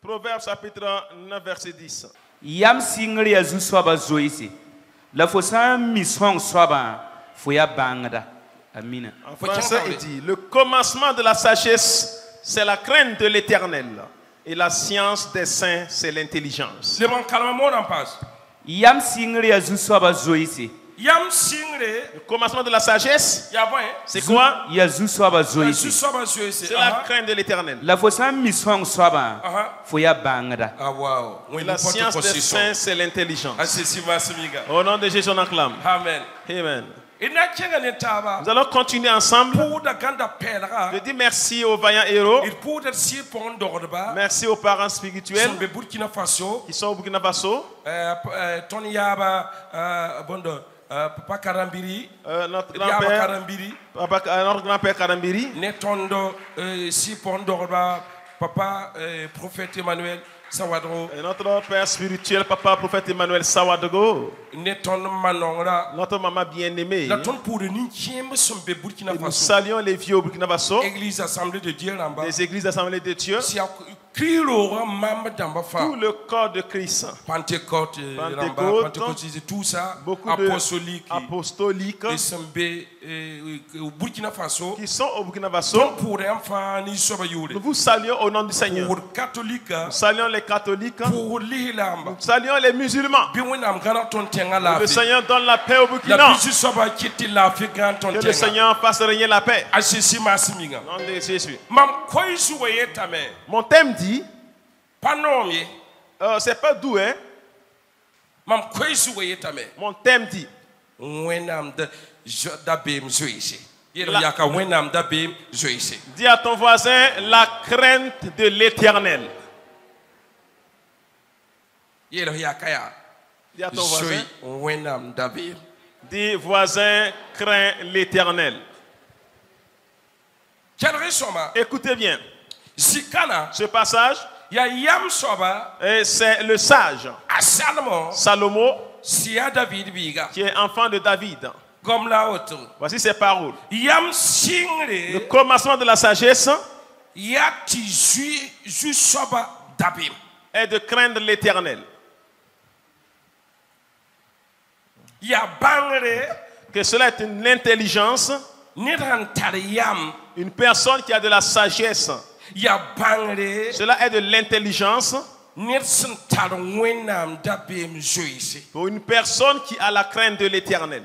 Proverbe chapitre 9 verset 10. Yam singri ya zuswaba zoisi. La fosa misong swaba foya bangda. Amina. En français, il dit, le commencement de la sagesse, c'est la crainte de l'Éternel. Et la science des saints, c'est l'intelligence. Yam singri ya zuswaba zoisi. Le commencement de la sagesse, c'est quoi? C'est la crainte de l'Éternel. La la science des saints, c'est l'intelligence. Au nom de Jésus, on acclame. Amen. Amen. Nous allons continuer ensemble. Je dis merci aux vaillants héros. Merci aux parents spirituels qui sont au Burkina Faso. Papa Karambiri, notre grand-père Karambiri, Netondo si Pondorba, Papa prophète Emmanuel Sawadro, et notre père spirituel Papa prophète Emmanuel Sawadro, Neton Manongra, notre maman bien-aimée. Nous saluons les vieux au Burkina Faso, Église Assemblée de Dieu, les églises assemblées de Dieu, tout le corps de Christ, Pentecôte, tout ça, beaucoup apostolique, au Burkina Faso, qui sont au Burkina Faso. Nous vous saluons au nom du Seigneur. Nous saluons les catholiques, nous saluons les musulmans. Que le Seigneur donne la paix au Burkina. Que le Seigneur fasse régner la paix. Nom de Jésus. Mon thème dit, c'est pas doux, hein? Mon thème dit, dis à ton voisin la crainte de l'Éternel. Dis à ton voisin. Dis voisin, crains l'Éternel. Écoutez bien. Ce passage, c'est le sage Salomon, qui est enfant de David. Voici ses paroles. Le commencement de la sagesse est de craindre l'Éternel. Que cela est une intelligence. Une personne qui a de la sagesse. Cela est de l'intelligence. Pour une personne qui a la crainte de l'Éternel.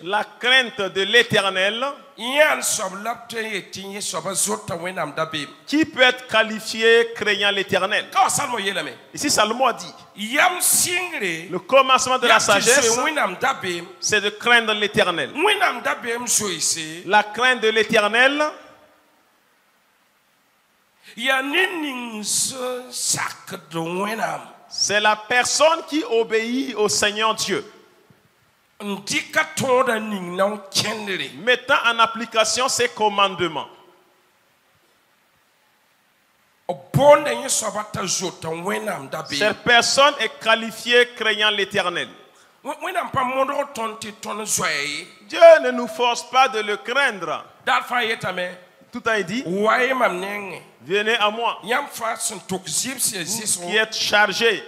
La crainte de l'Éternel, qui peut être qualifié craignant l'Éternel. Ici Salomon a dit, le commencement de la sagesse, c'est de craindre l'Éternel. La crainte de l'Éternel, c'est la personne qui obéit au Seigneur Dieu, mettant en application ses commandements. Cette personne est qualifiée craignant l'Éternel. Dieu ne nous force pas de le craindre. Tout a dit, venez à moi, qui êtes chargés.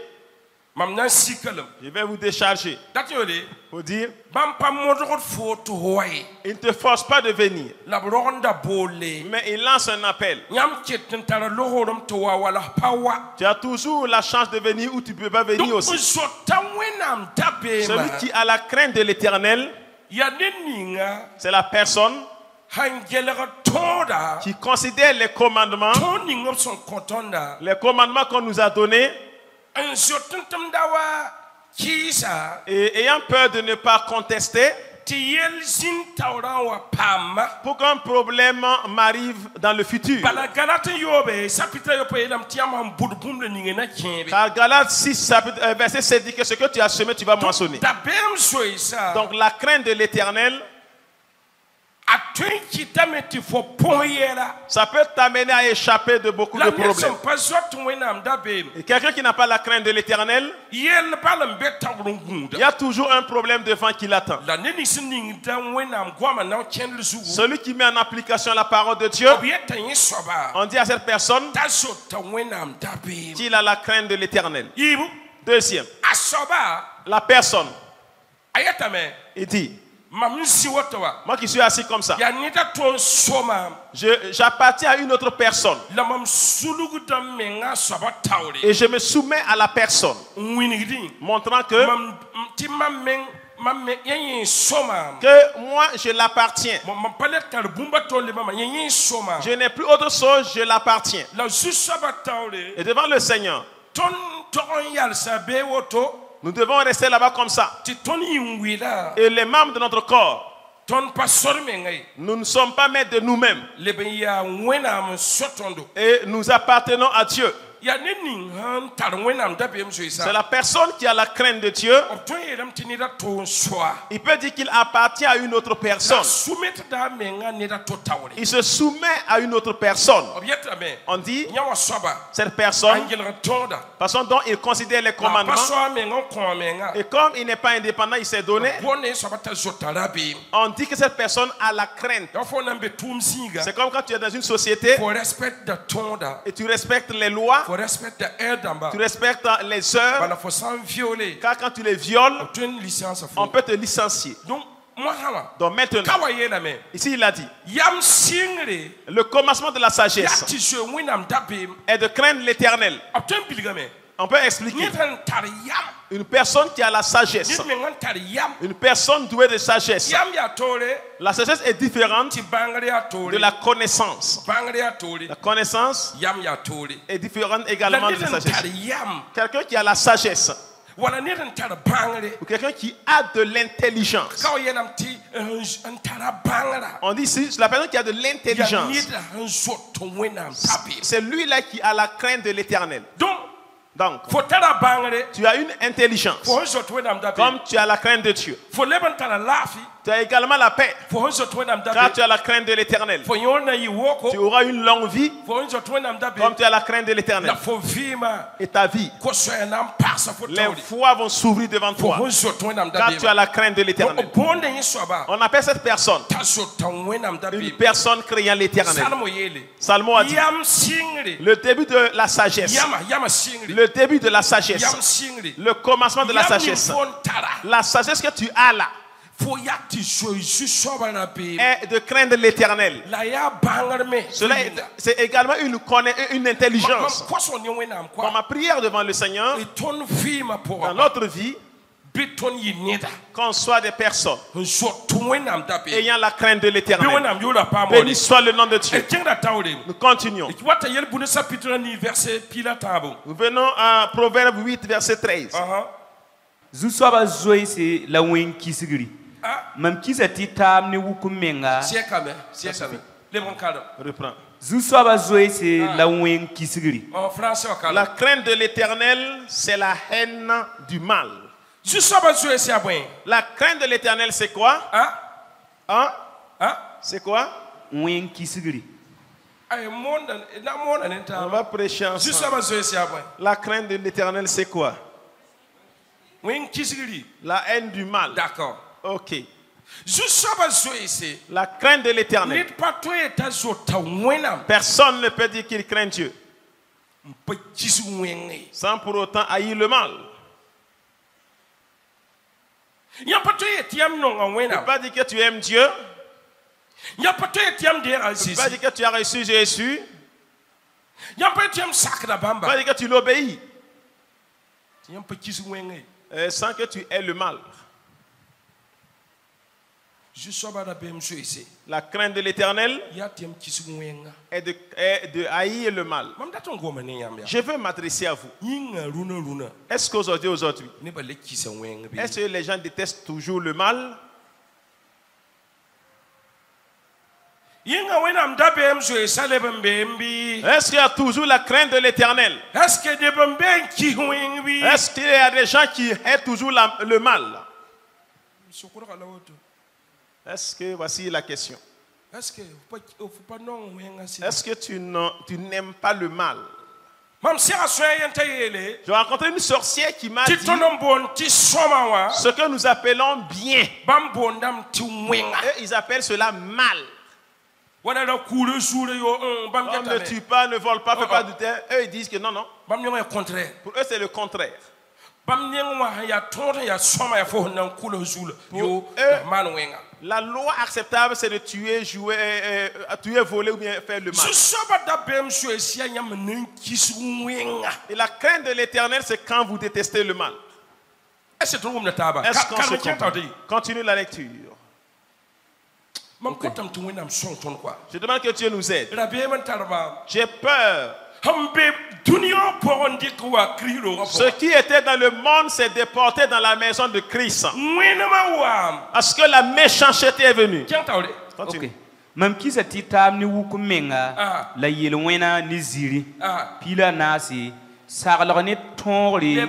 Je vais vous décharger. Pour dire, il ne te force pas de venir, mais il lance un appel. Tu as toujours la chance de venir ou tu ne peux pas venir aussi. Celui qui a la crainte de l'Éternel, c'est la personne qui considère les commandements qu'on nous a donnés, et ayant peur de ne pas contester, pour qu'un problème m'arrive dans le futur. Car Galates 6, verset 7 dit que ce que tu as semé, tu vas moissonner. Donc la crainte de l'Éternel, ça peut t'amener à échapper de beaucoup de problèmes. Et quelqu'un qui n'a pas la crainte de l'Éternel, il y a toujours un problème devant qui l'attend. Celui qui met en application la parole de Dieu, on dit à cette personne qu'il a la crainte de l'Éternel. Deuxième, la personne, il dit, moi qui suis assis comme ça, j'appartiens à une autre personne et je me soumets à la personne, montrant que moi je l'appartiens. Je n'ai plus autre chose, je l'appartiens. Et devant le Seigneur, nous devons rester là-bas comme ça. Et les membres de notre corps, nous ne sommes pas maîtres de nous-mêmes. Et nous appartenons à Dieu. C'est la personne qui a la crainte de Dieu. Il peut dire qu'il appartient à une autre personne. Il se soumet à une autre personne. On dit, cette personne, la façon dont il considère les commandements, et comme il n'est pas indépendant, il s'est donné. On dit que cette personne a la crainte. C'est comme quand tu es dans une société et tu respectes les lois. Tu respectes les heures. Car quand tu les violes, on peut te licencier. Donc maintenant, ici il a dit, le commencement de la sagesse est de craindre l'Éternel. On peut expliquer. Une personne qui a la sagesse, une personne douée de sagesse. La sagesse est différente de la connaissance. La connaissance est différente également de la sagesse. Quelqu'un qui a la sagesse, ou quelqu'un qui a de l'intelligence. On dit ici, la personne qui a de l'intelligence, c'est lui-là qui a la crainte de l'Éternel. Donc, tu as une intelligence, comme tu as la crainte de Dieu. Tu as également la paix, car tu as la crainte de l'Éternel. Tu auras une longue vie, comme tu as la crainte de l'Éternel. Et ta vie, les voies vont s'ouvrir devant toi, car tu as la crainte de l'Éternel. On appelle cette personne une personne craignant l'Éternel. Salmo a dit, le début de la sagesse, le début de la sagesse, le commencement de la sagesse, la sagesse que tu as là, est de craindre l'Éternel. C'est également une intelligence. Dans ma prière devant le Seigneur, dans notre vie, qu'on soit des personnes ayant la crainte de l'Éternel. Béni soit le nom de Dieu. Nous continuons. Nous venons à Proverbe 8, verset 13. Même qui s'est dit tam ne wukumenga. Reprends. La crainte de l'Éternel, c'est la haine du mal. La crainte de l'Éternel, c'est quoi? C'est quoi? On va prêcher ensemble. La crainte de l'Éternel, c'est quoi? La haine du mal. D'accord. Ok. La crainte de l'Éternel. Personne ne peut dire qu'il craint Dieu sans pour autant haïr le mal. Tu ne peux pas dire que tu aimes Dieu. Tu ne peux pas dire que tu as reçu Jésus. Tu ne peux pas dire que tu l'obéis sans que tu aies le mal. La crainte de l'Éternel est de haïr le mal. Je veux m'adresser à vous. Est-ce qu'aujourd'hui, est-ce que les gens détestent toujours le mal? Est-ce qu'il y a toujours la crainte de l'Éternel? Est-ce qu'il y a des gens qui aiment toujours le mal? Est-ce que, voici la question. Est-ce que tu n'aimes pas le mal? J'ai rencontré une sorcière qui m'a dit ce que nous appelons bien. Et ils appellent cela mal. On ne tue pas, ne vole pas, ne fait pas de terre. Eux, ils disent que non, non. Pour eux, c'est le contraire. Pour eux, la loi acceptable, c'est de tuer, jouer, tuer, voler ou bien faire le mal. Et la crainte de l'Éternel, c'est quand vous détestez le mal. Est-ce qu'on se comprend? Continue la lecture. Okay. Je demande que Dieu nous aide. J'ai peur. Ce qui était dans le monde s'est déporté dans la maison de Christ. Parce que la méchanceté est venue. Continue. Même qui s'est titam ni wukumenga la yelwena ni ziri pila nasi sarlorne tonri.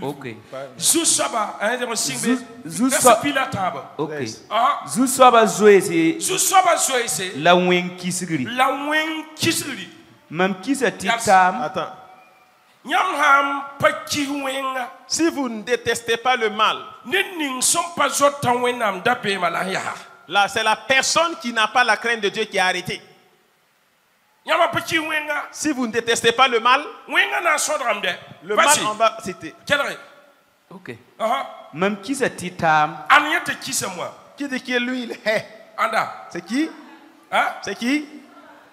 OK. Zusaba OK. Zusaba zoese la wen kisiri. Même qui s'est titam. Attends. Si vous ne détestez pas le mal, là, c'est la personne qui n'a pas la crainte de Dieu qui a arrêté. Si vous ne détestez pas le mal, le mal, on va citer. OK. Même qui se dit qui dit que lui, il est. C'est qui? C'est qui?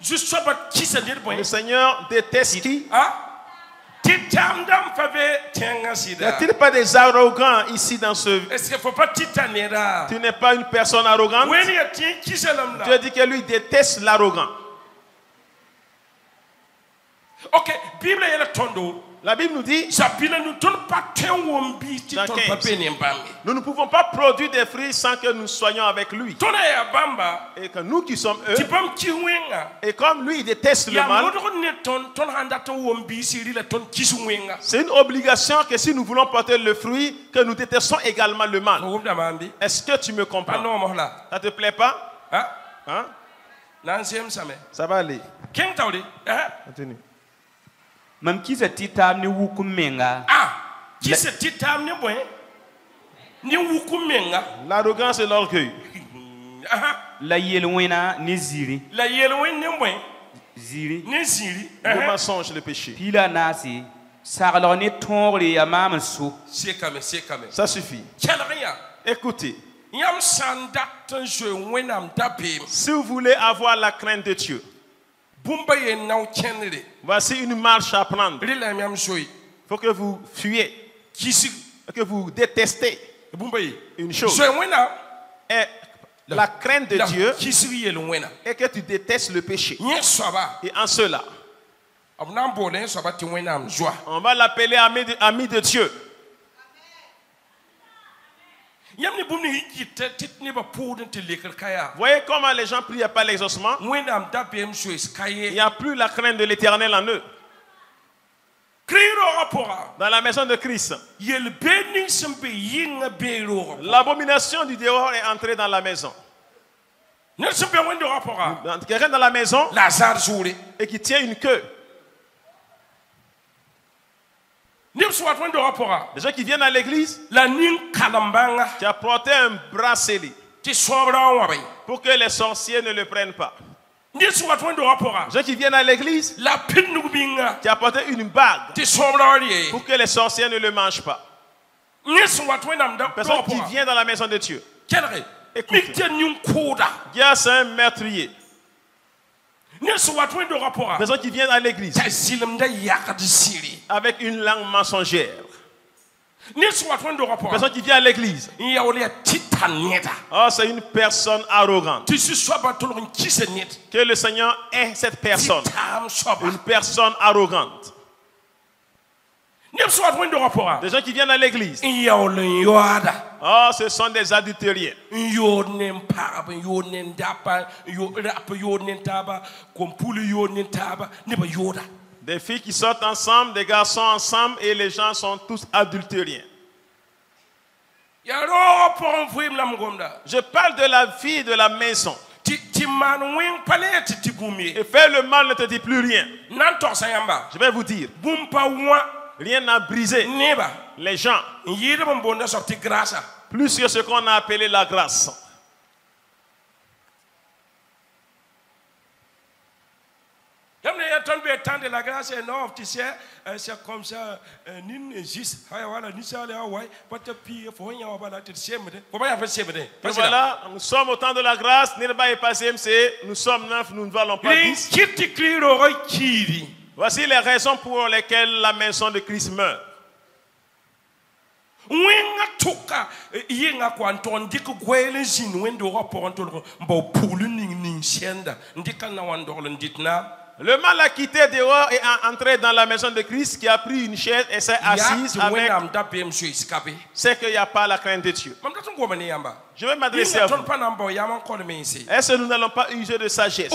Le Seigneur déteste qui? N'y a-t-il pas des arrogants ici dans ce... Tu n'es pas une personne arrogante. Dieu dit que lui déteste l'arrogant. Ok, Bible est le tondo. La Bible nous dit, nous ne pouvons pas produire des fruits sans que nous soyons avec lui. Et que nous qui sommes eux, et comme lui il déteste le mal, c'est une obligation que si nous voulons porter le fruit, que nous détestons également le mal. Est-ce que tu me comprends? Ça te plaît pas? Hein? Ça va aller. Continue. Même qui se titam ni wukumenga. Qui se titam ni boy? Ni wukumenga. L'arrogance et l'orgueil. La yelwena ni ziri. La yelwen ni boy. Ziri. Ni ziri. Le mensonge, le péché. Pila nasi. Sarlorne tonri amam sou. C'est comme. Ça suffit. Écoutez. Si vous voulez avoir la crainte de Dieu, voici une marche à prendre. Il faut que vous fuyez, que vous détestez une chose. Et la crainte de Dieu et que tu détestes le péché. Et en cela, on va l'appeler ami de Dieu. Voyez comment les gens prient pas l'exaucement. Il n'y a plus la crainte de l'Éternel en eux. Dans la maison de Christ, l'abomination du dehors est entrée dans la maison. Quelqu'un dans la maison et qui tient une queue. Les gens qui viennent à l'église, tu as porté un bracelet pour que les sorciers ne le prennent pas. Les gens qui viennent à l'église, tu as porté une bague pour que les sorciers ne le mangent pas. Personne qui vient dans la maison de Dieu. Écoute, Dieu c'est un meurtrier. Les gens qui viennent à l'église avec une langue mensongère. Les gens qui viennent à l'église. Oh, c'est une personne arrogante. Que le Seigneur est cette personne. Une personne arrogante. Les Des gens qui viennent à l'église. Oh, ce sont des adultériens. Des filles qui sortent ensemble, des garçons ensemble, et les gens sont tous adultériens. Je parle de la vie de la maison. Et faire le mal ne te dit plus rien. Je vais vous dire. Rien n'a brisé les gens. Plus que ce qu'on a appelé la grâce. De la grâce et non, tu sais, c'est comme ça, voilà, nous sommes au temps de la grâce, nous sommes 9, nous ne valons pas 10. Voici les raisons pour lesquelles la maison de Christ meurt. Le mal a quitté dehors et a entré dans la maison de Christ, qui a pris une chaise et s'est assise avec. C'est qu'il n'y a pas la crainte de Dieu. Je vais m'adresser à vous. Est-ce que nous n'allons pas user de sagesse?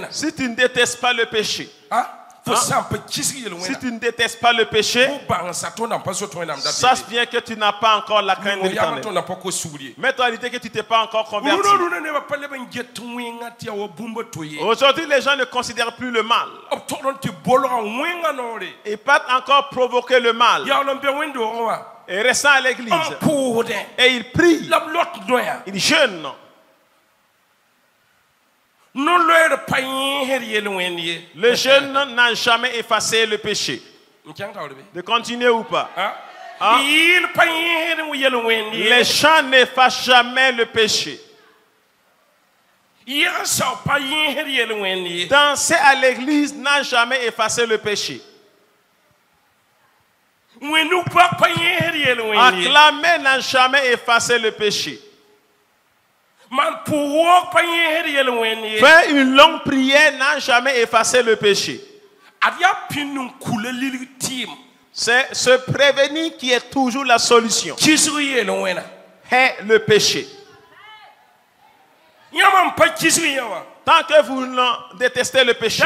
Si tu ne détestes pas le péché, si tu ne détestes pas le péché, sache bien que tu n'as pas encore la crainte de l'Éternel. Mets-toi à l'idée que tu t'es pas encore converti. Aujourd'hui, les gens ne considèrent plus le mal. Ils partent encore provoquer le mal. Et restant à l'église. Et ils prient. Ils jeûnent. Le jeûne n'a jamais effacé le péché. De continuer ou pas? Les chants n'effacent jamais le péché. Danser à l'église n'a jamais effacé le péché. Acclamer n'a jamais effacé le péché. Faire une longue prière n'a jamais effacé le péché. C'est se prévenir qui est toujours la solution. Est le péché. Tant que vous détestez le péché,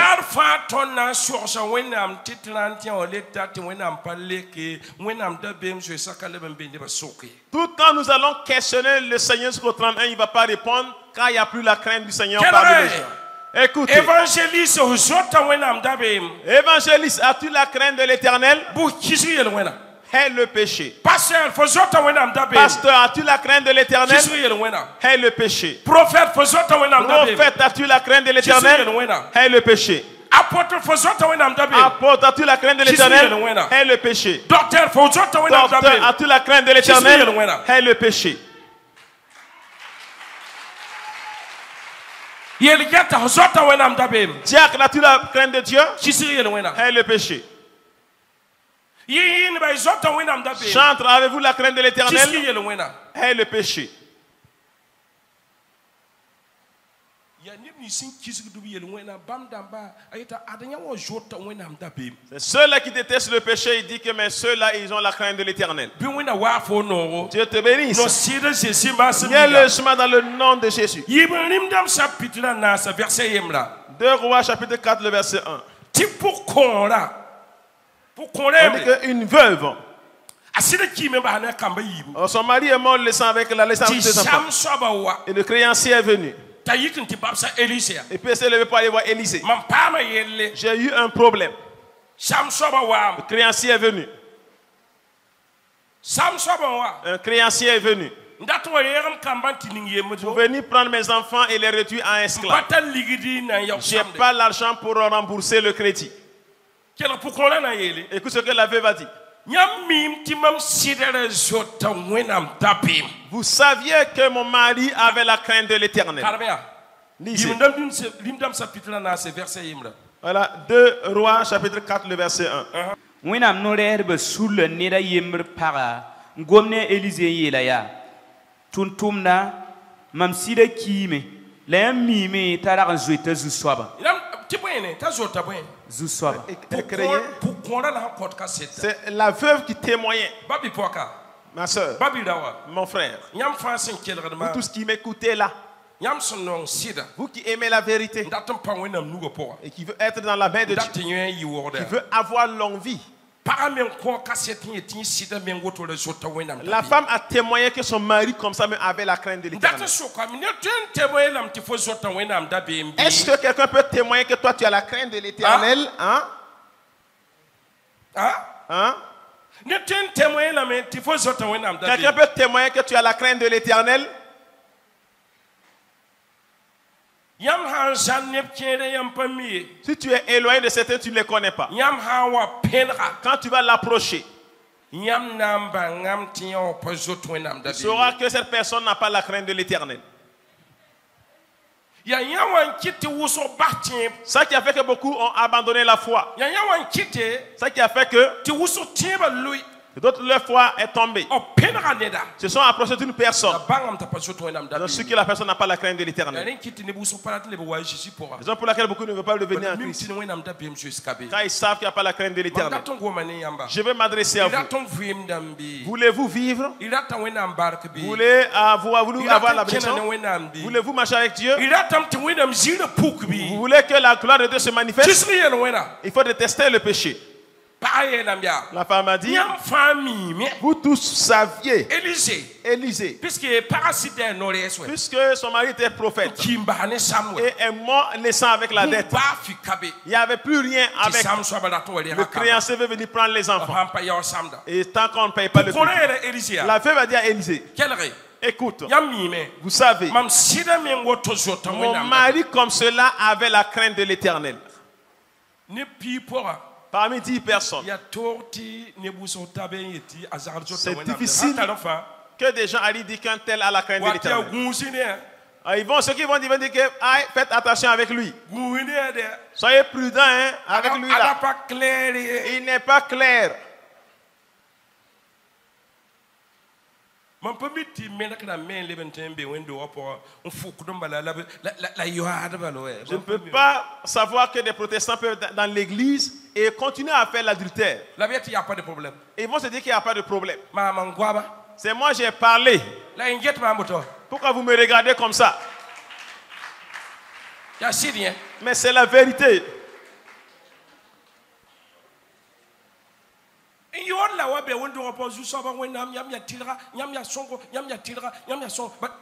tout quand nous allons questionner le Seigneur sur le 31, il ne va pas répondre quand il n'y a plus la crainte du Seigneur parmi les gens. Écoutez, évangéliste, as-tu la crainte de l'Éternel? Est le péché. Pasteur, as-tu la crainte de l'Éternel? Est le péché. Prophète, as-tu la crainte de l'Éternel? Est le péché. Apôtre, as-tu la crainte de l'Éternel? Est le péché. Docteur, as-tu la crainte de l'Éternel? Est le péché. Diacre, as-tu la crainte de Dieu? Est le péché. Chantre, avez-vous la crainte de l'Éternel? Est le péché. C'est ceux-là qui détestent le péché, il dit que mais ceux-là, ils ont la crainte de l'Éternel. Dieu te bénisse. Viens le chemin dans le nom de Jésus. 2 Rois chapitre 4, le verset 1. On dit qu'une veuve, son mari est mort laissant avec la laissant avec ses enfants. Et le créancier est venu. Et puis il s'est levé pour aller voir Élisée. J'ai eu un problème. Le créancier est venu. Un créancier est venu. Pour venir prendre mes enfants et les réduire en esclaves. Je n'ai pas l'argent pour rembourser le crédit. Écoute ce que la veuve a dit. Vous saviez que mon mari avait la crainte de l'Éternel. Lisez. Voilà, 2 Rois chapitre 4 le verset 1. C'est la veuve qui témoignait. Ma soeur, mon frère, vous tous qui m'écoutez là, vous qui aimez la vérité et qui veut être dans la main de Dieu, qui veut avoir longue vie. La femme a témoigné que son mari comme ça avait la crainte de l'Éternel. Est-ce que quelqu'un peut témoigner que toi tu as la crainte de l'Éternel? Quelqu'un peut témoigner que tu as la crainte de l'Éternel? Si tu es éloigné de certains, tu ne les connais pas. Quand tu vas l'approcher, tu sauras que cette personne n'a pas la crainte de l'Éternel. Ça qui a fait que beaucoup ont abandonné la foi. Ça qui a fait que d'autres, leur foi est tombée. Se sont approchés d'une personne. Dans ce que la personne n'a pas la crainte de l'Éternel. Raison pour laquelle beaucoup ne veulent pas devenir en Christ. Car ils savent qu'il n'y a pas la crainte de l'Éternel. Je vais m'adresser à vous. Voulez-vous vivre? Voulez avoir la bénédiction? Voulez-vous marcher avec Dieu? Vous voulez que la gloire de Dieu se manifeste? Il faut détester le péché. La femme a dit, vous tous saviez Élisée, puisque son mari était prophète et est mort laissant avec la dette. Il n'y avait plus rien avec. Le créancier veut venir prendre les enfants. Et tant qu'on ne paye pas le prix, la veuve a dit à Élisée, écoute, vous savez, mon mari comme cela avait la crainte de l'Éternel. Parmi 10 personnes, c'est difficile que des gens allaient dire qu'un tel a la crainte de l'Éternel. Ceux qui vont dire que faites attention avec lui. Soyez prudents avec lui là. Il n'est pas clair. Je ne peux pas savoir que des protestants peuvent être dans l'église et continuer à faire l'adultère. Ils vont se dire qu'il n'y a pas de problème. C'est moi j'ai parlé. Pourquoi vous me regardez comme ça? Mais c'est la vérité.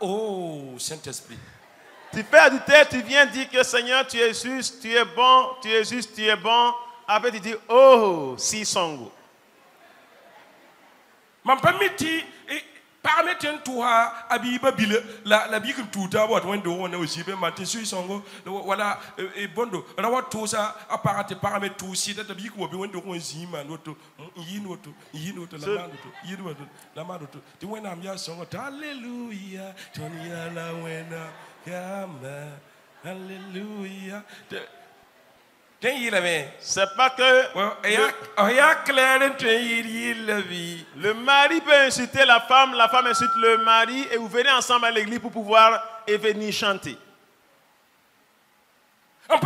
Oh, Saint-Esprit. Tu fais adultère, tu viens dire que Seigneur, tu es juste, tu es bon, tu es juste, tu es bon. Après tu dis, oh, si songo. Parametien toi abiba bile la bique tout à what when on aussi be matin songo voilà et bondo rawa tout ça apparate paramètre tout si da bique wo be when on zima noto yinoto la madoto ti when am ya songo hallelujah tony la wena yama hallelujah. C'est pas que le mari peut insulter la femme insulte le mari et vous venez ensemble à l'église pour pouvoir et venir chanter. C'est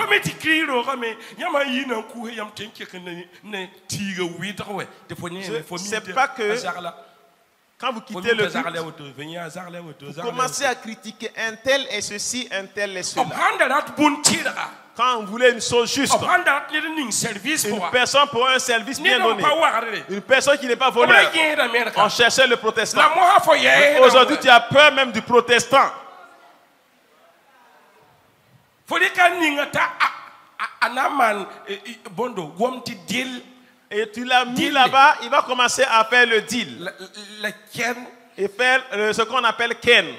pas que quand vous quittez le culte, vous commencez à critiquer un tel et ceci, un tel et cela. Quand vous voulez une chose juste, une personne pour un service bien donné, une personne qui n'est pas voleur, on cherchait le protestant. Aujourd'hui, tu as peur même du protestant. Et tu l'as mis là-bas, il va commencer à faire le deal. Et faire ce qu'on appelle Ken.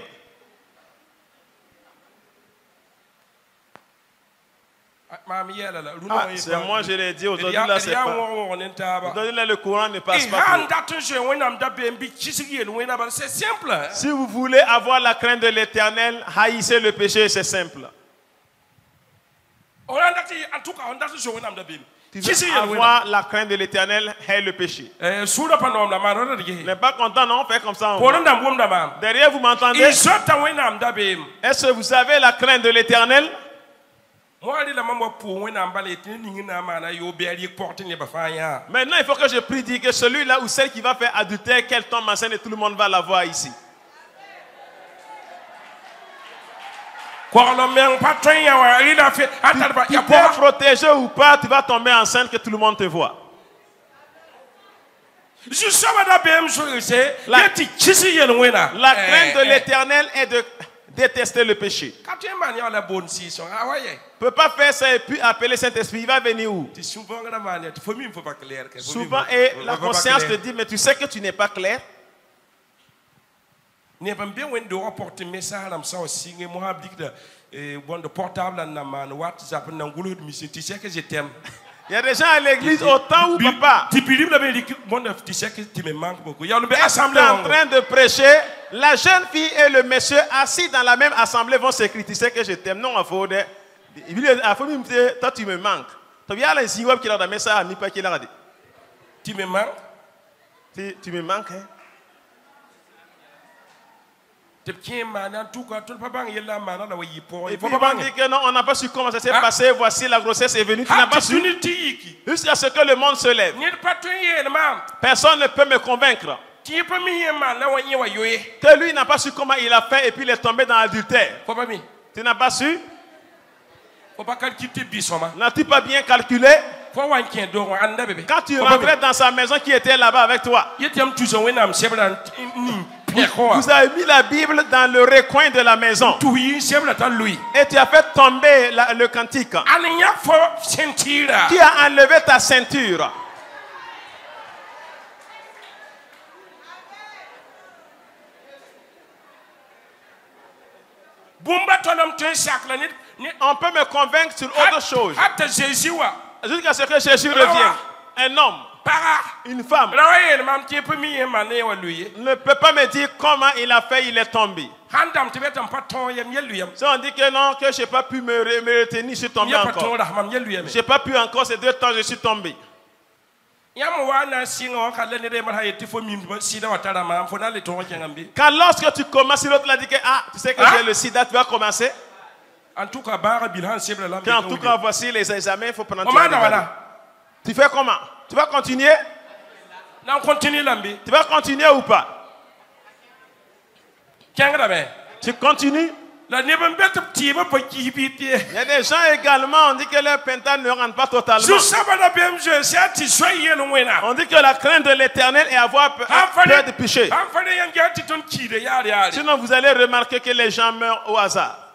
C'est moi, je l'ai dit aujourd'hui, là, c'est pas. Aujourd'hui, là, le courant ne passe pas. C'est simple. Si vous voulez avoir la crainte de l'Éternel, haïssez le péché, c'est simple. Tu veux avoir la crainte de l'Éternel, haïs le péché. N'est pas content, non? Fais comme ça. Derrière, vous m'entendez? Est-ce que vous avez la crainte de l'Éternel? Maintenant, il faut que je prie, dire que celui-là ou celle qui va faire adultère, qu'elle tombe enceinte et tout le monde va la voir ici. Tu es protégé ou pas, tu vas tomber enceinte que tout le monde te voit. La crainte de l'Éternel est de détester le péché. Tu ne peux pas faire ça et puis appeler Saint-Esprit. Il va venir où? Souvent, et la conscience te dit, mais tu sais que tu n'es pas clair. Il y a des gens à l'église autant ou papa. Tu es en train de prêcher. La jeune fille et le monsieur assis dans la même assemblée vont s'écrire. Tu sais que je t'aime. Non, il faut toi tu me manques. Tu me manques. Tu me manques. Hein? Il faut pas dire que non, on n'a pas su comment ça s'est passé. Voici la grossesse est venue. Tu n'as pas su. Jusqu'à ce que le monde se lève. Personne ne peut me convaincre. Que lui n'a pas su comment il a fait et puis il est tombé dans l'adultère. Tu n'as pas su? N'as-tu pas bien calculé? Quand tu rentrais dans sa maison qui était là-bas avec toi, vous avez mis la Bible dans le recoin de la maison. Et tu as fait tomber le cantique. Qui a enlevé ta ceinture? On peut me convaincre sur autre chose. Jusqu'à ce que Jésus revienne. Un homme, une femme, ne peut pas me dire comment il a fait, il est tombé. Si on dit que non, que je n'ai pas pu me retenir, je suis tombé encore. Je n'ai pas pu encore, ces 2 temps, je suis tombé. Quand lorsque tu commences, l'autre l'a dit que tu sais que j'ai le sida, tu vas commencer. En tout cas, voici les examens, il faut prendre. Tu fais comment? Tu vas continuer? Tu vas continuer ou pas? Tu continues? Il y a des gens également, on dit que leur pentade ne rentre pas totalement. On dit que la crainte de l'Éternel est avoir peur de péché. Sinon, vous allez remarquer que les gens meurent au hasard.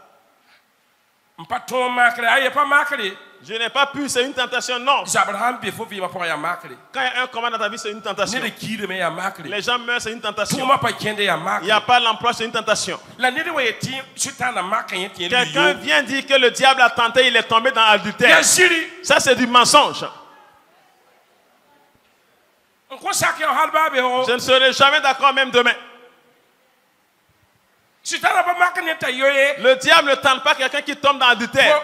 Je n'ai pas pu, c'est une tentation, non. Quand il y a un combat dans ta vie, c'est une tentation. Les gens meurent, c'est une tentation. Il n'y a pas l'emploi, c'est une tentation. Quelqu'un vient dire que le diable a tenté, il est tombé dans l'adultère. Ça, c'est du mensonge. Je ne serai jamais d'accord, même demain. Le diable ne tente pas quelqu'un qui tombe dans l'adultère.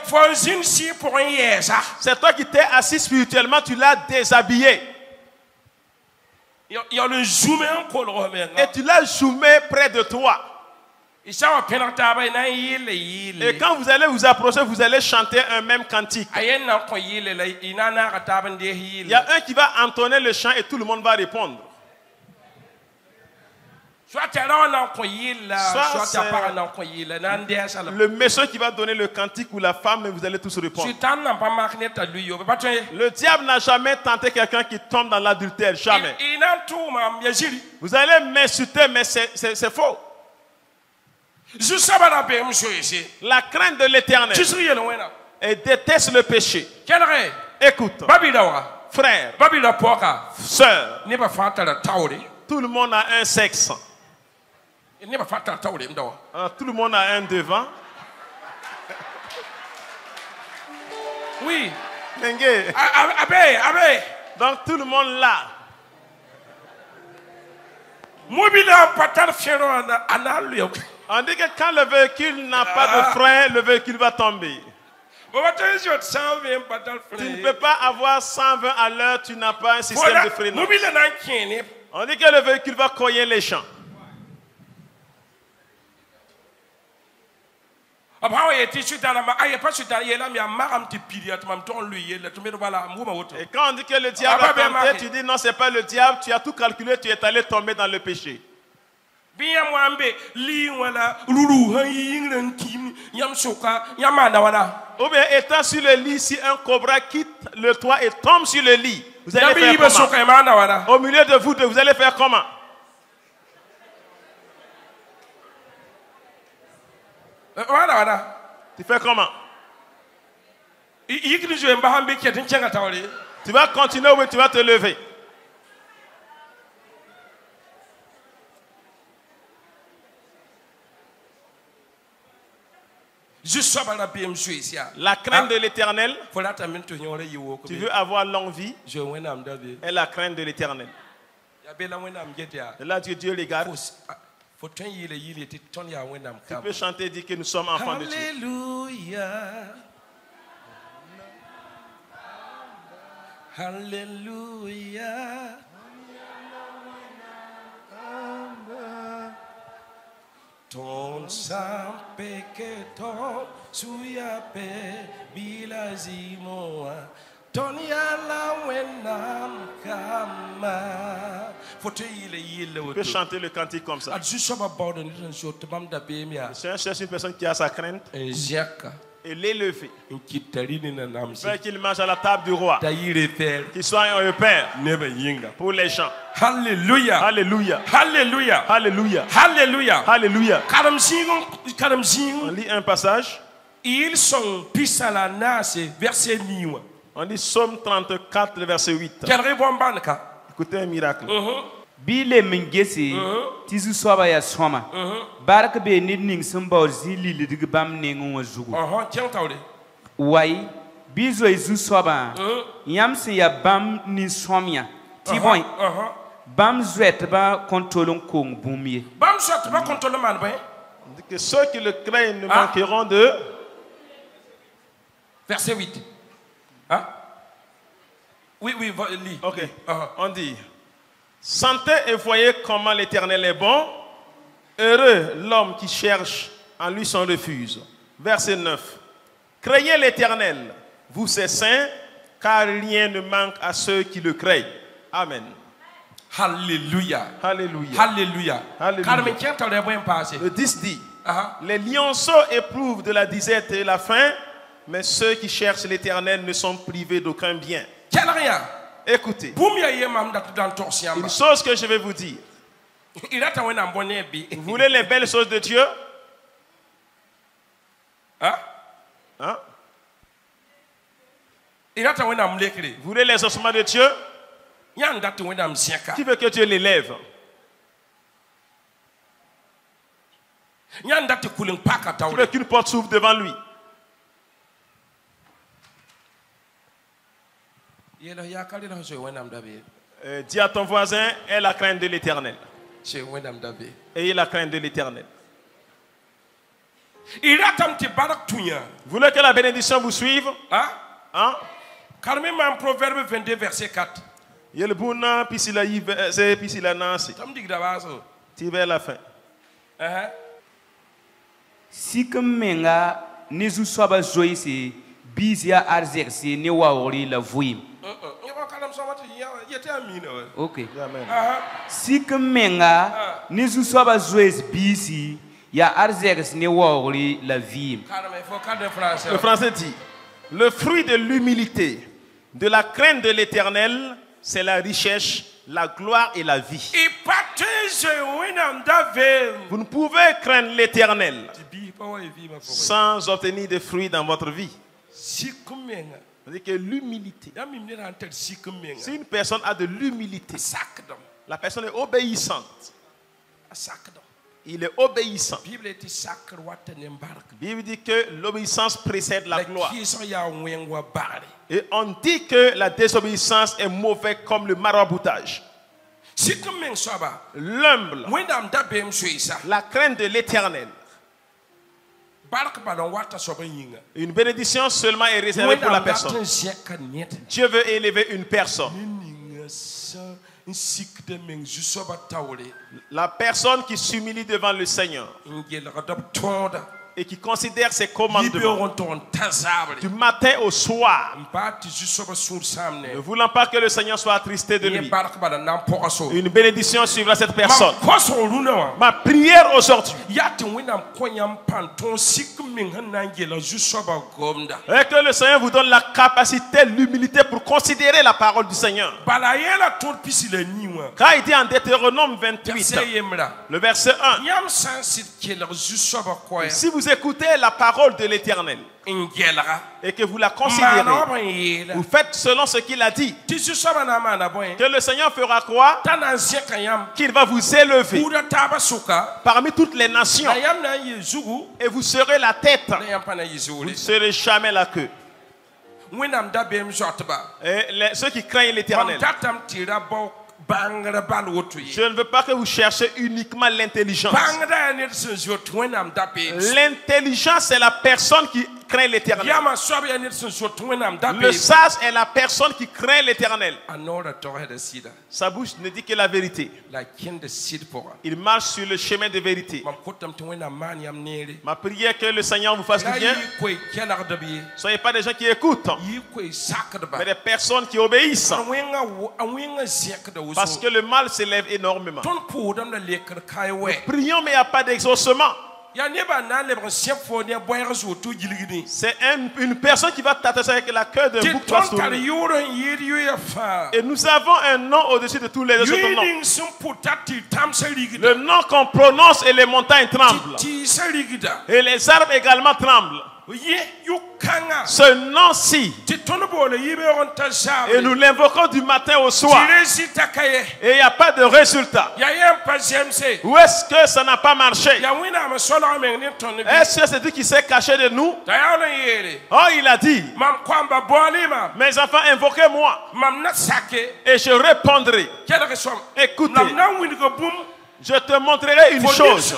C'est toi qui t'es assis spirituellement, tu l'as déshabillé. Et tu l'as zoomé près de toi. Et quand vous allez vous approcher, vous allez chanter un même cantique. Il y a un qui va entonner le chant et tout le monde va répondre. Soit le monsieur qui va donner le cantique ou la femme, mais vous allez tous répondre. Le diable n'a jamais tenté quelqu'un qui tombe dans l'adultère, jamais. Vous allez m'insulter, mais c'est faux. La crainte de l'Éternel et déteste le péché. Écoute, frère, sœur, tout le monde a un sexe. Tout le monde a un devant. Oui. Donc tout le monde là. On dit que quand le véhicule n'a pas de frein, le véhicule va tomber. Tu ne peux pas avoir 120 à l'heure, tu n'as pas un système de freinage. On dit que le véhicule va cogner les champs. Et quand on dit que le diable a tenté, tu dis non, c'est pas le diable, tu as tout calculé, tu es allé tomber dans le péché. Ou bien étant sur le lit, si un cobra quitte le toit et tombe sur le lit, vous allez faire comment? Au milieu de vous deux, vous allez faire comment? Tu fais comment? Tu vas continuer ou tu vas te lever? La crainte de l'Éternel, tu veux avoir longue vie, et la crainte de l'Éternel. Et là, Dieu les garde. Tu peux chanter et dire que nous sommes enfants de Dieu. Alléluia. Ton sang peketon suyape bilazimoa ton yala wenam kama. Tu peux chanter le cantique comme ça. C'est une personne qui a sa crainte et l'élever. Faire qu'il mange à la table du roi. Qu'il soit un père pour les gens. Alléluia. Alléluia. Alléluia. Alléluia. Alléluia. Alléluia. On lit un passage. Ils sont Pisalanas, verset 9. On dit Psaume 34, verset 8. Écoutez un miracle. Bile mingesi tizu swaba ya swama barak be nidning sumba zili lidig bam nengu zugu wai bizo izu swaba yamsi ya bam ni swamia tiboy bam zwet ba contrôlon kong bumie bam zwet ba contrôlon man ben. On dit que ceux qui le craignent ne manqueront de verset 8. Hein? Oui, lis. OK. On dit sentez et voyez comment l'Éternel est bon. Heureux l'homme qui cherche en lui son refuge. Verset 9. Craignez l'Éternel, vous ses saints, car rien ne manque à ceux qui le craignent. Amen. Alléluia. Alléluia. Alléluia. Le 10 dit, les lionceaux éprouvent de la disette et la faim, mais ceux qui cherchent l'Éternel ne sont privés d'aucun bien. Écoutez, une chose que je vais vous dire. Vous voulez les belles choses de Dieu? Hein? Vous voulez les ossements de Dieu? Qui veut que Dieu l'élève? Qui veut qu'une porte s'ouvre devant lui? Dis à ton voisin, aie la crainte de l'Éternel. Ayez la crainte de l'Éternel. Vous voulez que la bénédiction vous suive? Proverbe 22, verset 4. Vers la fin. Si comme menga nizu swaba zoisi bizia arzexi ne waori la vuim. Ok. Si comme menga nizu swaba zois bisi ya arzex ne waori la vie. Le français dit, le fruit de l'humilité, de la crainte de l'Éternel, c'est la richesse, la gloire et la vie. Vous ne pouvez craindre l'Éternel sans obtenir des fruits dans votre vie. C'est-à-dire que l'humilité. Si une personne a de l'humilité, la personne est obéissante. Il est obéissant. La Bible dit que l'obéissance précède la gloire. Et on dit que la désobéissance est mauvaise comme le maraboutage. L'humble, la crainte de l'Éternel. Une bénédiction seulement est réservée pour la personne. Dieu veut élever une personne. La personne qui s'humilie devant le Seigneur. et qui considère ses commandements du matin au soir, ne voulant pas que le Seigneur soit attristé de lui, une bénédiction suivra cette personne. Ma prière aujourd'hui est que le Seigneur vous donne la capacité, l'humilité pour considérer la parole du Seigneur. Quand il dit en Deutéronome 28, le verset 1, si vous écoutez la parole de l'Éternel et que vous la considérez, vous faites selon ce qu'il a dit, que le Seigneur fera quoi? Qu'il va vous élever parmi toutes les nations et vous serez la tête, vous ne serez jamais la queue. Et ceux qui craignent l'Éternel, je ne veux pas que vous cherchiez uniquement l'intelligence. L'intelligence, c'est la personne qui craint l'Éternel. Le sage est la personne qui craint l'Éternel. Sa bouche ne dit que la vérité. Il marche sur le chemin de vérité. Ma prière est que le Seigneur vous fasse du bien. Soyez pas des gens qui écoutent, mais des personnes qui obéissent. Parce que le mal s'élève énormément. Prions, mais il n'y a pas d'exaucement. C'est une personne qui va t'attacher avec la queue d'un bouc. Et nous avons un nom au-dessus de tous les autres noms. Le nom qu'on prononce et les montagnes tremblent. Et les arbres également tremblent. Ce nom-ci, et nous l'invoquons du matin au soir, et il n'y a pas de résultat. Où est-ce que ça n'a pas marché? Est-ce que c'est Dieu qui s'est caché de nous? Oh, il a dit, mes enfants, invoquez-moi et je répondrai. Écoutez, je te montrerai une chose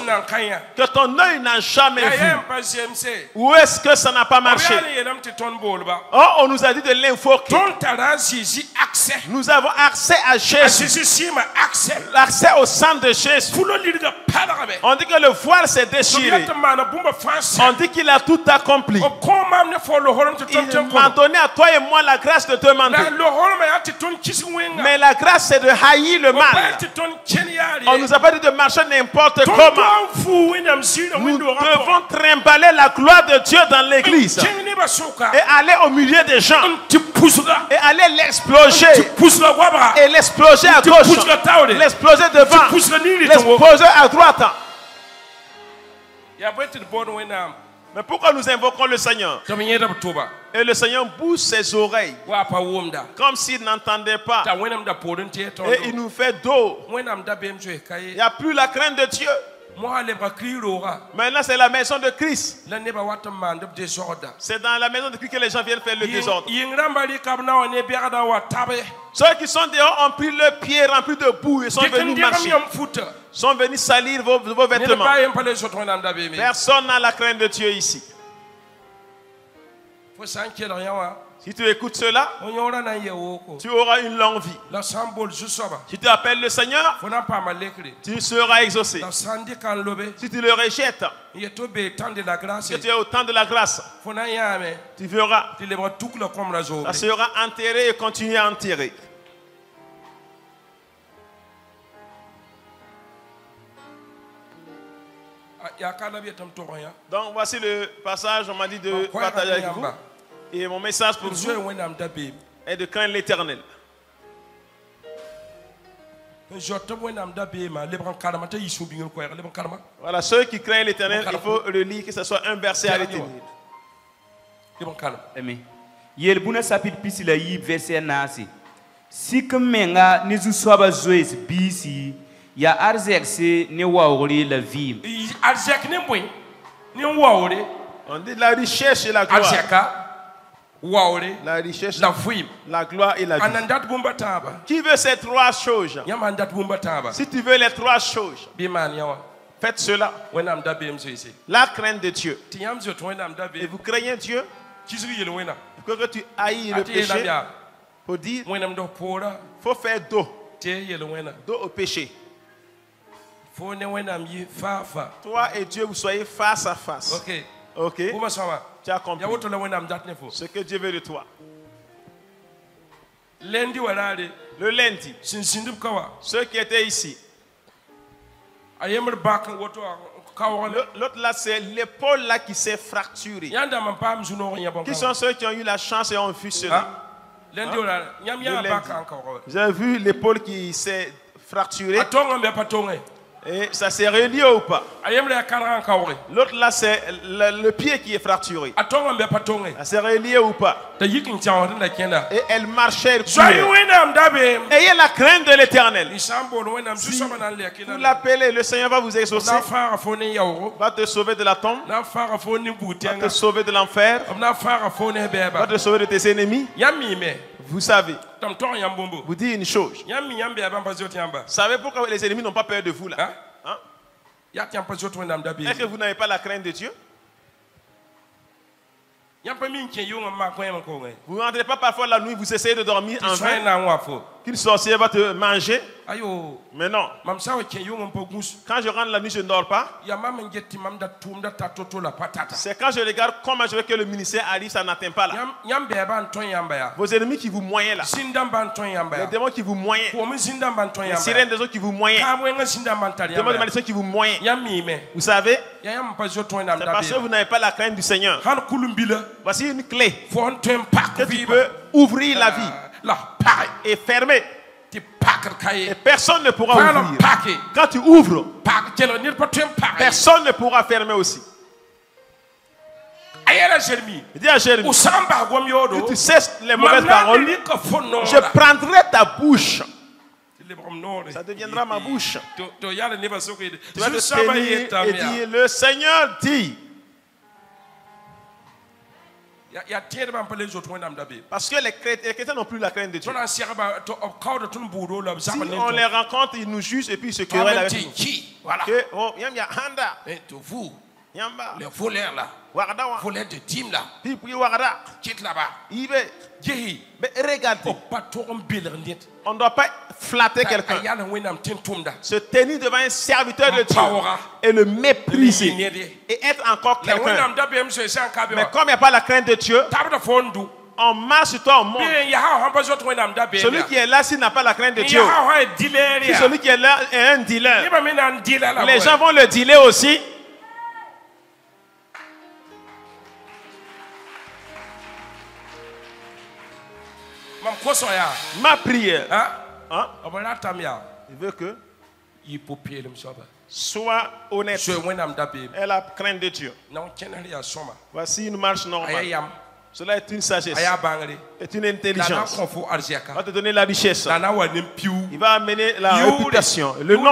que ton œil n'a jamais vue. Où est-ce que ça n'a pas marché? Oh, on nous a dit de l'invoquer. Nous avons accès à Jésus. L'accès au sang de Jésus. On dit que le voile s'est déchiré. On dit qu'il a tout accompli. Il m'a donné à toi et moi la grâce de te demander. Mais la grâce, c'est de haïr le mal. On nous a pas dit de marcher n'importe comment. Nous devons trimballer la gloire de Dieu dans l'église et aller au milieu des gens et aller l'exploser et l'exploser à gauche, l'exploser devant, l'exploser à droite. Mais pourquoi nous invoquons le Seigneur? Et le Seigneur bouge ses oreilles comme s'il n'entendait pas. Et il nous fait dos. Il n'y a plus la crainte de Dieu. Maintenant, c'est la maison de Christ. C'est dans la maison de Christ que les gens viennent faire le désordre. Ceux qui sont dehors ont pris le pied rempli de boue et sont venus marcher. Sont venus salir vos vêtements. Personne n'a la crainte de Dieu ici. Si tu écoutes cela, tu auras une longue vie. Si tu appelles le Seigneur, tu seras exaucé. Si tu le rejettes, que tu es au temps de la grâce, tu verras. Ça sera enterré et continuer à enterrer. Donc voici le passage, on m'a dit de partager avec vous. Et mon message pour vous est de craindre l'Éternel. Voilà, ceux qui craignent l'Éternel, il faut le lire, que ce soit un verset à l'éternel. Yelbuna sapit pisila yi verset nasi. Si menga nizu swaba zoes bisi ya arzek se ne waori la vie. Arzek ne boy ne waori. On dit la richesse et la gloire. La richesse, la gloire et la vie. Qui veut ces trois choses? Si tu veux les trois choses, faites cela. La crainte de Dieu. Et vous craignez Dieu? Pour que tu haïs le péché, pour dire, il faut faire dos. Dos au péché. Toi et Dieu, vous soyez face à face. Ok. Tu as compris ce que Dieu veut de toi. Le lundi, ceux qui étaient ici, l'autre là, c'est l'épaule là qui s'est fracturée. Qui sont ceux qui ont eu la chance et ont vu cela? Vous avez vu l'épaule qui s'est fracturée? Et ça s'est relié ou pas? L'autre là, c'est le pied qui est fracturé. Ça s'est relié ou pas? Et elle marchait. Ayez la crainte de l'Éternel. Si vous l'appelez, le Seigneur va vous exaucer, va te sauver de la tombe, va te sauver de l'enfer, va te sauver de tes ennemis. Vous savez, vous dites une chose. Vous savez pourquoi les ennemis n'ont pas peur de vous là? Hein? Est-ce que vous n'avez pas la crainte de Dieu? Vous ne rentrez pas parfois la nuit, vous essayez de dormir en vain, qu'une sorcière va te manger. Mais non. Quand je rentre la nuit, je ne dors pas. C'est quand je regarde comment je veux que le ministère arrive, ça n'atteint pas là. Vos ennemis qui vous moyennent là. Les démons qui vous moyennent. Les sirènes des autres qui vous moyennent. Les démons de malédiction qui vous moyennent. Vous savez, c'est parce que vous n'avez pas la crainte du Seigneur. Voici une clé que tu peux ouvrir la vie et fermer. Et personne ne pourra ouvrir. Quand tu ouvres, personne ne pourra fermer aussi. Dis à Jérémie, que tu cesses les mauvaises paroles, je prendrai ta bouche. Ça deviendra ma bouche. Tu vas te tenir et dire, le Seigneur dit. Parce que les chrétiens n'ont plus la crainte de Dieu. Si on les rencontre, ils nous jugent et puis ils se querellent avec nous. Les voleurs là, voleurs de dîmes là, quitte là-bas. Mais regardez, on ne doit pas flatter quelqu'un, se tenir devant un serviteur de Dieu et le mépriser et être encore quelqu'un. Mais comme il n'y a pas la crainte de Dieu, on marche sur toi, on monte. Celui qui est là, s'il n'a pas la crainte de Dieu, si celui qui est là est un dealer, les gens vont le dealer aussi. Ma prière, il veut que sois honnête et la crainte de Dieu. Voici une marche normale. Cela est une sagesse, est une intelligence. Il va te donner la richesse. Il va amener la réputation, le nom.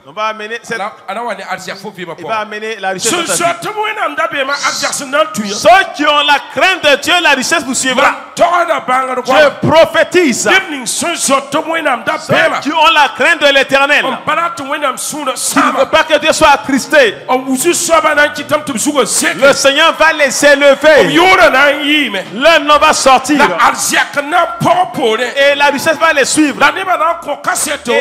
On va amener cette... Il va amener la richesse de ta vie. Ceux qui ont la crainte de Dieu, la richesse vous suivra. Je prophétise. Ceux qui ont la crainte de l'Éternel, qui ne veut pas que Dieu soit attristé, le Seigneur va les élever. Leur nom va sortir et la richesse va les suivre et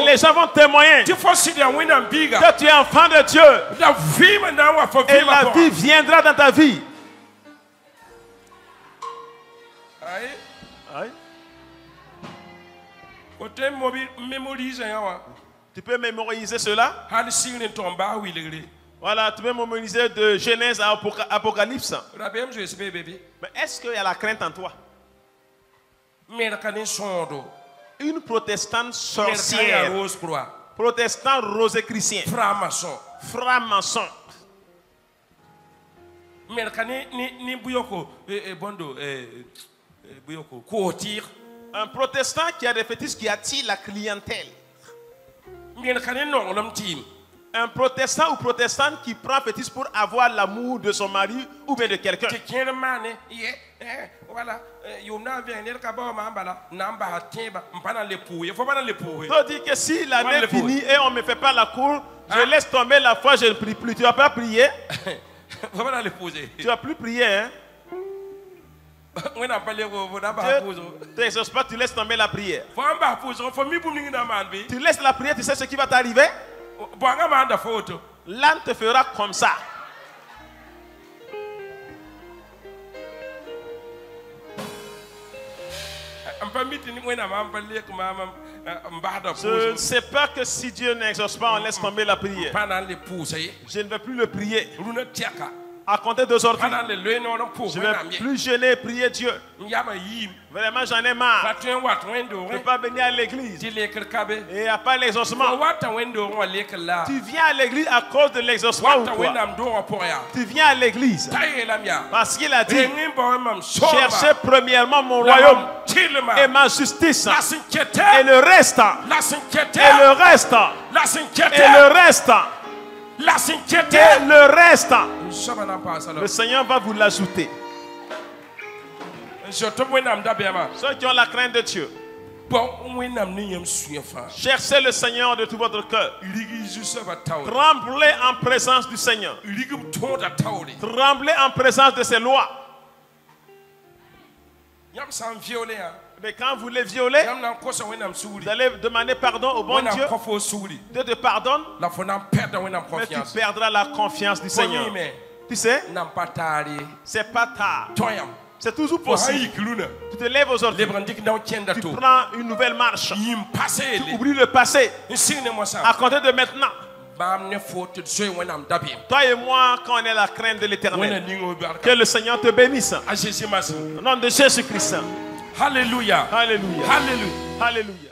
les gens vont témoigner que tu es enfant de Dieu et la vie viendra dans ta vie. Tu peux mémoriser cela. Voilà, tu peux mémoriser de Genèse à Apocalypse. Mais est-ce qu'il y a la crainte en toi? Une protestante sorcière, protestant rosicrucien, franc-maçon. Un protestant qui a des fétiches qui attire la clientèle. Un protestant ou protestante qui prend fétiche pour avoir l'amour de son mari ou bien de quelqu'un. Ça dit que si l'année finit et on ne me fait pas la cour, je laisse tomber la foi, je ne prie plus. Tu ne vas pas prier. Tu ne vas plus prier. Hein? Tu n'exauces pas, tu laisses tomber la prière. Tu laisses la prière, tu sais ce qui va t'arriver. L'âne te fera comme ça. Je ne sais pas que si Dieu n'exauce pas, on laisse tomber la prière. Je ne vais plus le prier. À compter d'aujourd'hui, je ne vais plus gêner et prier Dieu. Vraiment, j'en ai marre. Je ne peux pas venir à l'église. Et il n'y a pas l'exaucement. Tu viens à l'église à cause de l'exaucement ou quoi? Tu viens à l'église parce qu'il a dit, cherchez premièrement mon royaume et ma justice. Et le reste. Et le reste. Et le reste. Et le reste, le Seigneur va vous l'ajouter. Ceux qui ont la crainte de Dieu, cherchez le Seigneur de tout votre cœur. Tremblez en présence du Seigneur. Tremblez en présence de ses lois. Mais quand vous les violez, vous allez demander pardon au bon Dieu. Dieu te pardonne, mais tu perdras la confiance du Seigneur. Tu sais, c'est pas tard. C'est toujours possible. Tu te lèves aujourd'hui, tu prends une nouvelle marche, tu oublies le passé. À compter de maintenant, toi et moi, quand on est la crainte de l'Éternel, que le Seigneur te bénisse. Au nom de Jésus-Christ. Alléluia. Alléluia. Alléluia. Alléluia.